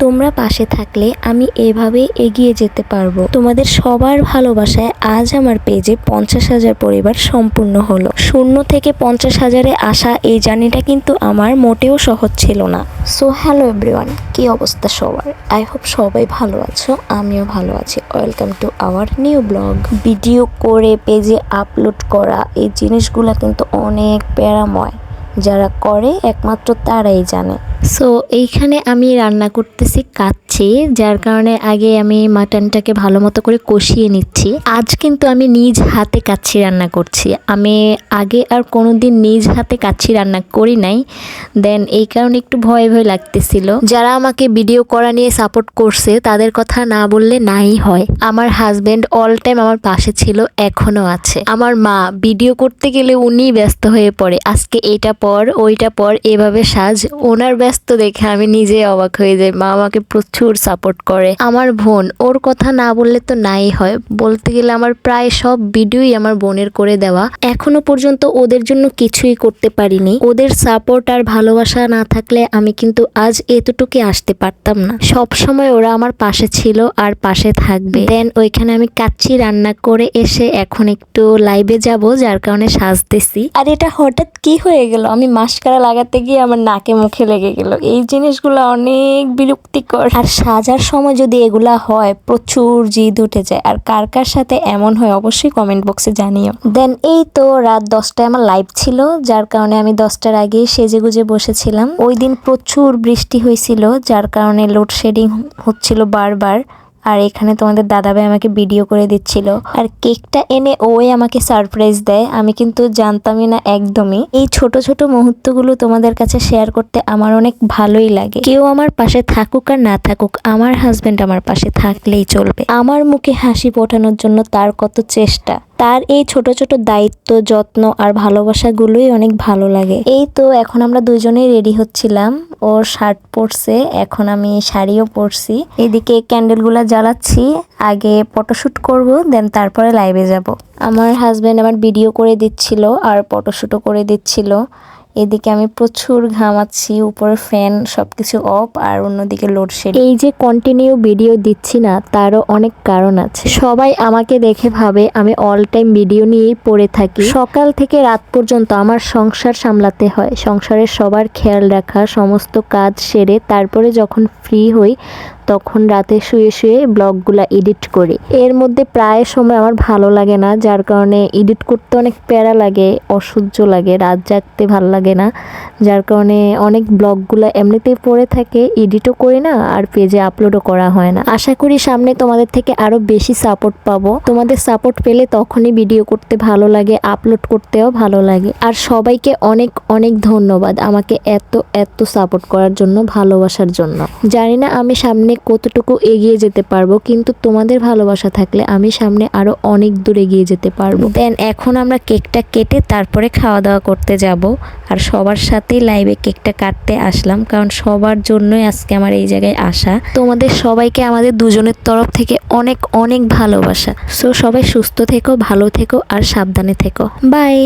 তোমরা পাশে থাকলে আমি এভাবে এগিয়ে যেতে পারবো। তোমাদের সবার ভালোবাসায় আজ আমার পেজে 50,000 পরিবার সম্পূর্ণ হলো। 0 থেকে 50,000-এ আসা এই জার্নিটা কিন্তু আমার মোটেও সহজ ছিল না। সো হ্যালো এভরিওয়ান, কি অবস্থা সবার? আই হোপ সবাই ভালো আছো, আমিও ভালো আছি। Welcome to our new blog. Video করে পেজে আপলোড করা এই জিনিসগুলো কিন্তু অনেক প্যারাময়, যারা করে একমাত্র তারাই জানে। সো এইখানে আমি রান্না করতেছি কাচ্চি, যার কারণে আগে আমি মাটনটাকে ভালো মতো করে কষিয়ে নিচ্ছি। আজ কিন্তু আমি নিজ হাতে কাচ্চি রান্না করছি। আমি আগে আর কোনোদিন নিজ হাতে কাচ্চি রান্না করি নাই, দেন এই কারণে একটু ভয় ভয় লাগতেছিল। যারা আমাকে ভিডিও করা নিয়ে সাপোর্ট করছে তাদের কথা না বললে নাই হয়। আমার হাজবেন্ড অল টাইম আমার পাশে ছিল, এখনো আছে। আমার মা ভিডিও করতে গেলে উনি ব্যস্ত হয়ে পড়ে, আজকে এটা পর ওইটা পর, এভাবে সাজ। ওনার ব্যস্ত দেখে আমি নিজে অবাক হয়ে যাই। মা আমাকে প্রচুর সাপোর্ট করে। আমার বোন, ওর কথা না বললে তো নাই হয়। বলতে গেলে আমার প্রায় সব ভিডিওই আমার বোনের করে দেওয়া। এখনো পর্যন্ত ওদের জন্য কিছুই করতে পারিনি। ওদের সাপোর্ট আর ভালোবাসা না থাকলে আমি কিন্তু আজ এতটুকু আসতে পারতাম না। সব সময় ওরা আমার পাশে ছিল আর পাশে থাকবে। দেন ওইখানে আমি কাচ্চি রান্না করে এসে এখন একটু লাইভে যাব, যার কারণে সাজতেছি। আর এটা হঠাৎ কি হয়ে গেল, আমি মাস্কারা লাগাতে গিয়ে আমার নাকে মুখে লেগে গেল। এই জিনিসগুলো অনেক বিরক্তিকর। আর সাজার সময় যদি এগুলা হয় প্রচুর জিদ উঠে যায়। আর কার কার সাথে এমন হয় অবশ্যই কমেন্ট বক্সে জানিও। দেন এই তো রাত 10টায় আমার লাইভ ছিল, যার কারণে আমি 10টার আগেই সেজে গুজে বসেছিলাম। ওই দিন প্রচুর বৃষ্টি হয়েছিল, যার কারণে লোডশেডিং হচ্ছিল বারবার। আর এখানে তোমাদের দাদাভাই আমাকে ভিডিও করে দিচ্ছিল। আর কেকটা এনে ওই আমাকে সারপ্রাইজ দেয়, আমি কিন্তু জানতামই না একদমই। এই ছোট ছোট মুহূর্তগুলো তোমাদের কাছে শেয়ার করতে আমার অনেক ভালোই লাগে। কেউ আমার পাশে থাকুক আর না থাকুক, আমার হাজবেন্ড আমার পাশে থাকলেই চলবে। আমার মুখে হাসি ফোটানোর জন্য তার কত চেষ্টা, তার এই ছোট ছোট দায়িত্ব, যত্ন আর ভালোবাসাগুলোই অনেক ভালো লাগে। এই তো এখন আমরা দুজনেই রেডি হচ্ছিলাম। ওর শার্ট পরছে, এখন আমি শাড়িও পরছি। এদিকে ক্যান্ডেলগুলো জ্বালাচ্ছি, আগে ফটোশুট করব, দেন তারপরে লাইভে যাব। আমার হাজবেন্ড আমার ভিডিও করে দিচ্ছিল আর ফটোশুটও করে দিচ্ছিল। এদিকে আমি প্রচুর ঘামাচ্ছি, উপরে ফ্যান সবকিছু অফ, আর অন্যদিকে লোডশেডিং। এই যে কন্টিনিউ ভিডিও দিচ্ছি না, তারও অনেক কারণ আছে। সবাই আমাকে দেখে ভাবে আমি অল টাইম ভিডিও নিয়েই পড়ে থাকি। সকাল থেকে রাত পর্যন্ত আমার সংসার সামলাতে হয়, সংসারের সবার খেয়াল রাখা, সমস্ত কাজ সেরে তারপরে যখন ফ্রি হই তখন রাতে শুয়ে শুয়ে ব্লগগুলা এডিট করি। এর মধ্যে প্রায় সময় আমার ভালো লাগে না, যার কারণে এডিট করতে অনেক প্যারা লাগে, অসহ্য লাগে, রাত জাগতে ভালো লাগে না। যার কারণে অনেক ব্লগগুলা এমনিতেই পড়ে থাকে, এডিটও করি না আর পেজে আপলোডও করা হয় না। আশা করি সামনে তোমাদের থেকে আরো বেশি সাপোর্ট পাবো। তোমাদের সাপোর্ট পেলে তখনই ভিডিও করতে ভালো লাগে, আপলোড করতেও ভালো লাগে। আর সবাইকে অনেক অনেক ধন্যবাদ আমাকে এত এত সাপোর্ট করার জন্য, ভালোবাসার জন্য। জানি না আমি সামনে কতটুকু এগিয়ে যেতে পারবো, কিন্তু তোমাদের ভালোবাসা থাকলে আমি সামনে আরো অনেক দূর এগিয়ে যেতে পারবো। দেন এখন আমরা কেকটা কেটে তারপরে খাওয়া দাওয়া করতে যাব। আর সবার সাথেই লাইভে কেকটা কাটতে আসলাম, কারণ সবার জন্যই আজকে আমার এই জায়গায় আসা। তোমাদের সবাইকে আমাদের দুজনের তরফ থেকে অনেক অনেক ভালোবাসা। সো সবাই সুস্থ থেকো, ভালো থেকো আর সাবধানে থেকো। বাই।